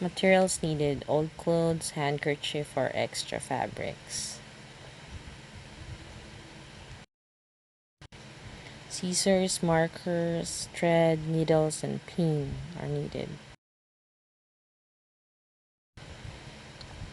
Materials needed: old clothes, handkerchief, or extra fabrics. Scissors, markers, thread, needles, and pin are needed.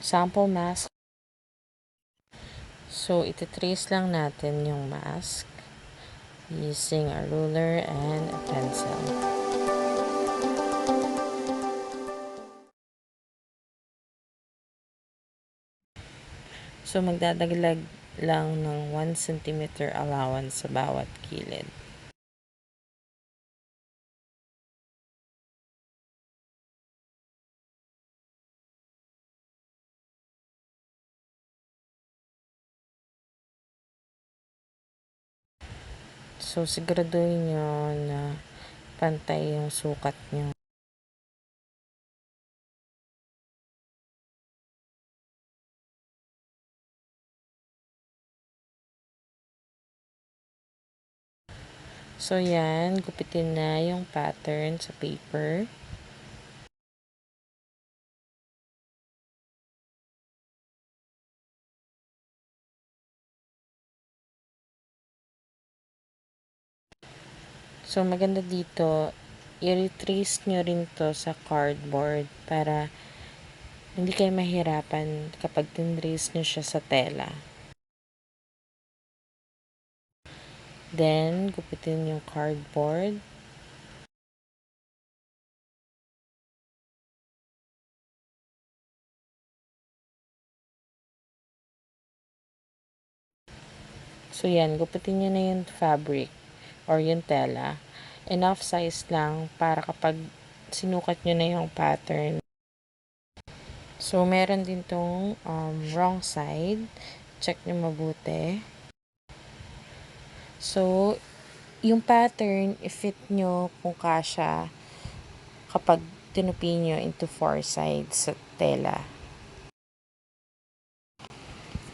Sample mask. So, ititrace lang natin yung mask using a ruler and a pencil. So, magdadaglag lang ng 1 centimeter allowance sa bawat gilid. So, siguraduhin nyo na pantay yung sukat nyo. So, yan. Gupitin na yung pattern sa paper. So, maganda dito, i-retrace nyo rin to sa cardboard para hindi kayo mahirapan kapag tinrace nyo siya sa tela. Then, gupitin yung cardboard. So, yan. Gupitin nyo na yung fabric or yung tela. Enough size lang para kapag sinukat nyo na yung pattern. So, meron din tong wrong side. Check nyo mabuti. So, yung pattern, i-fit nyo kung kasya kapag tinupi nyo into 4 sides sa tela.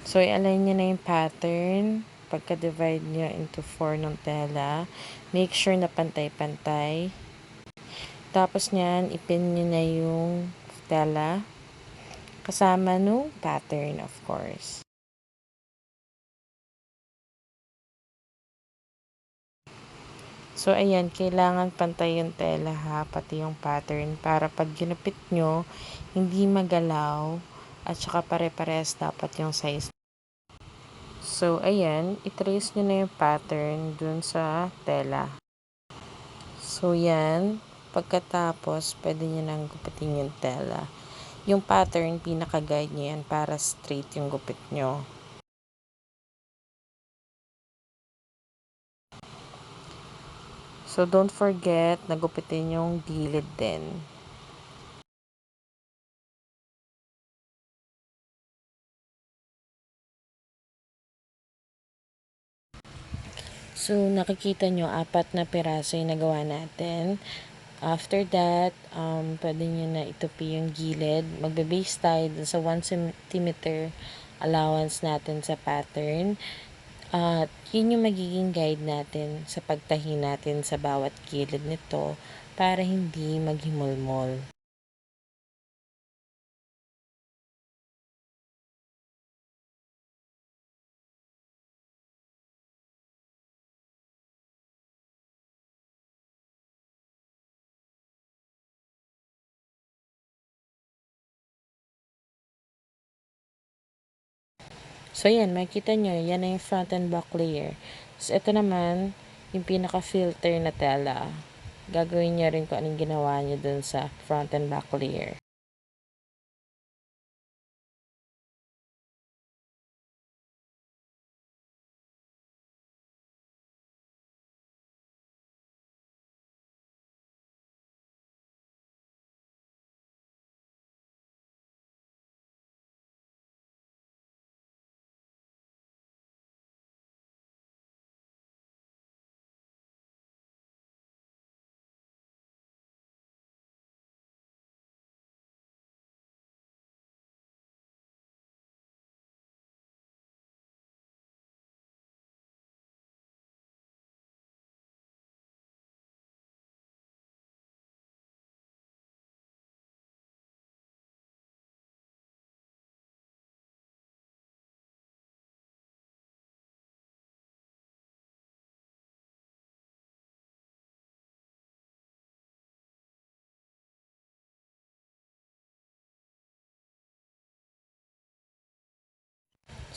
So, i-align nyo na yung pattern. Pagka-divide nyo into 4 ng tela, make sure na pantay-pantay. Tapos nyan, ipin nyo na yung tela. Kasama nung pattern, of course. So, ayan, kailangan pantay yung tela ha, pati yung pattern, para pag ginupit nyo, hindi magalaw, at saka pare-pares dapat yung size. So, ayan, itrace nyo na yung pattern dun sa tela. So, yan, pagkatapos, pwede nyo nang gupitin yung tela. Yung pattern, pinaka-guide nyo yan para straight yung gupit nyo. So, don't forget na gupitin yung gilid din. So, nakikita nyo, 4 na piraso yung nagawa natin. After that, pwede nyo na itupi yung gilid. Magbe-base tayo sa 1 centimeter allowance natin sa pattern. At yun yung magiging guide natin sa pagtahi natin sa bawat gilid nito para hindi maghimolmol. So, yan. Makikita nyo, yan na yung front and back layer. So, ito naman, yung pinaka-filter na tela. Gagawin nyo rin kung anong ginawa nyo dun sa front and back layer.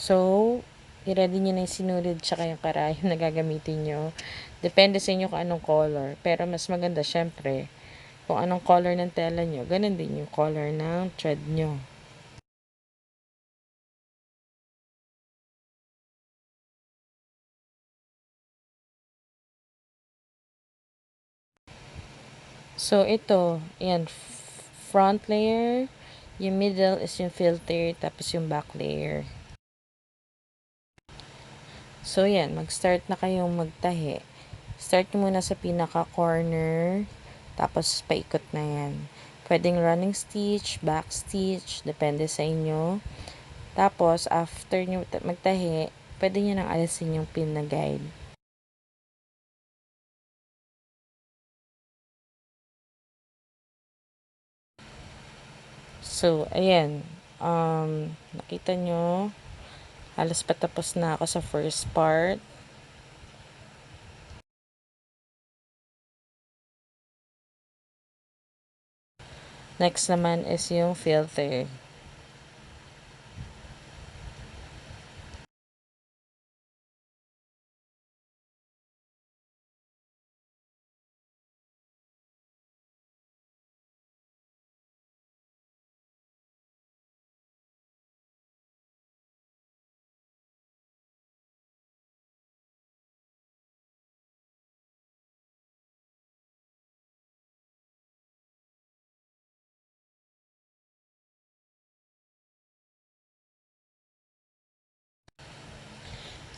So, i-ready nyo na yung sinulid tsaka yung karayom na gagamitin nyo. Depende sa inyo kung anong color. Pero mas maganda syempre, kung anong color ng tela nyo, ganun din yung color ng thread nyo. So, ito, yan, front layer, yung middle is yung filter, tapos yung back layer. So, yan, mag-start na kayong magtahi. Start nyo muna sa pinaka-corner, tapos paikot na yan. Pwedeng running stitch, back stitch, depende sa inyo. Tapos, after nyo magtahi, pwede nyo nang alisin yung pin na guide. So, ayan. Nakita nyo, halos patapos na ako sa first part. Next naman is yung filter.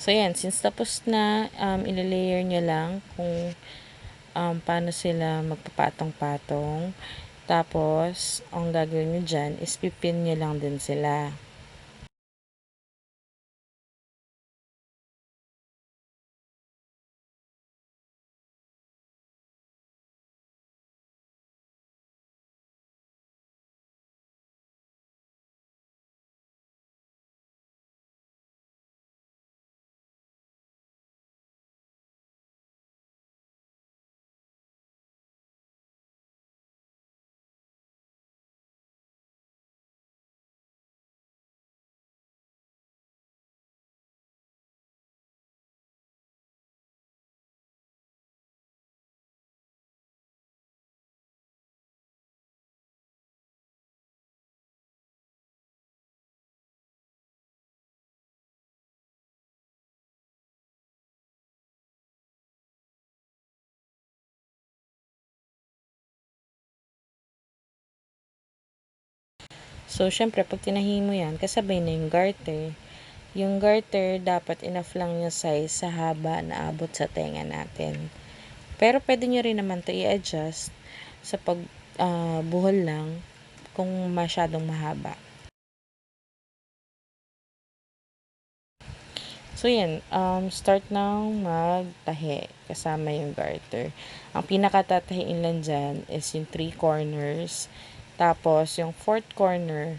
So, yan. Since tapos na, ilalayer nyo lang kung paano sila magpapatong-patong. Tapos, ang gagawin nyo dyan is pipin nyo lang din sila. So, syempre, pag tinahi mo yan, kasabay na yung garter. Yung garter, dapat enough lang yung size sa haba na abot sa tenga natin. Pero, pwede nyo rin naman to i-adjust sa pag buhol lang kung masyadong mahaba. So, yan. Start nang magtahi kasama yung garter. Ang pinakatatahiin lang dyan is yung 3 corners. Tapos, yung 4th corner,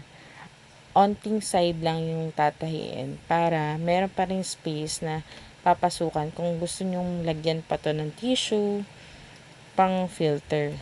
onting side lang yung tatahiin para meron pa rin space na papasukan kung gusto nyong lagyan pa to ng tissue, pang filter.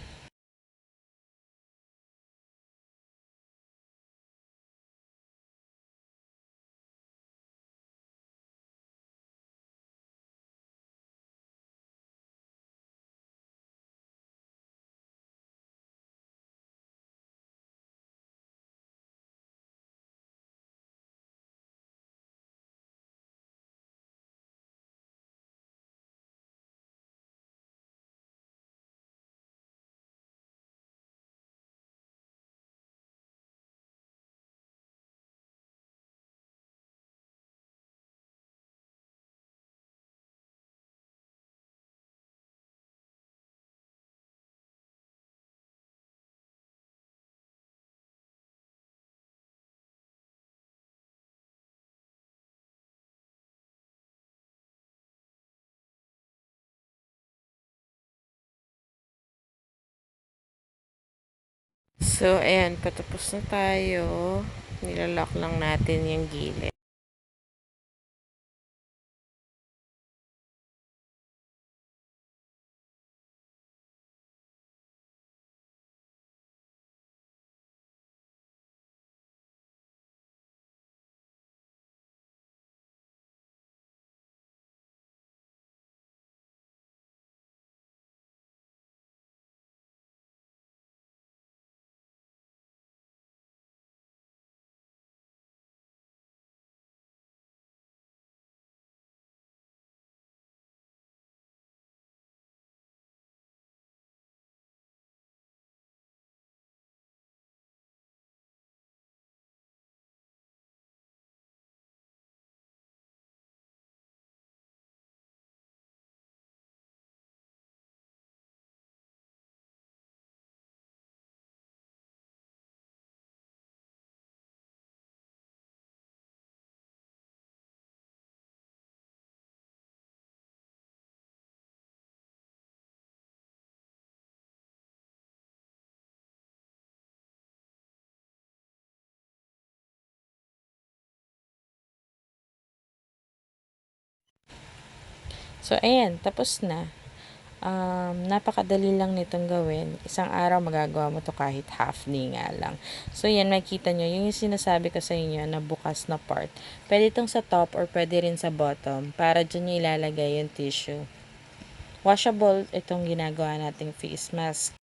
So, ayan, patapos na tayo. Nilalak lang natin yung gilid. So, ayan, tapos na. Napakadali lang nitong gawin. Isang araw magagawa mo to kahit half day nga lang. So, yan, makikita nyo, yung sinasabi ko sa inyo na bukas na part. Pwede itong sa top or pwede rin sa bottom para dyan nyo ilalagay yung tissue. Washable itong ginagawa nating face mask.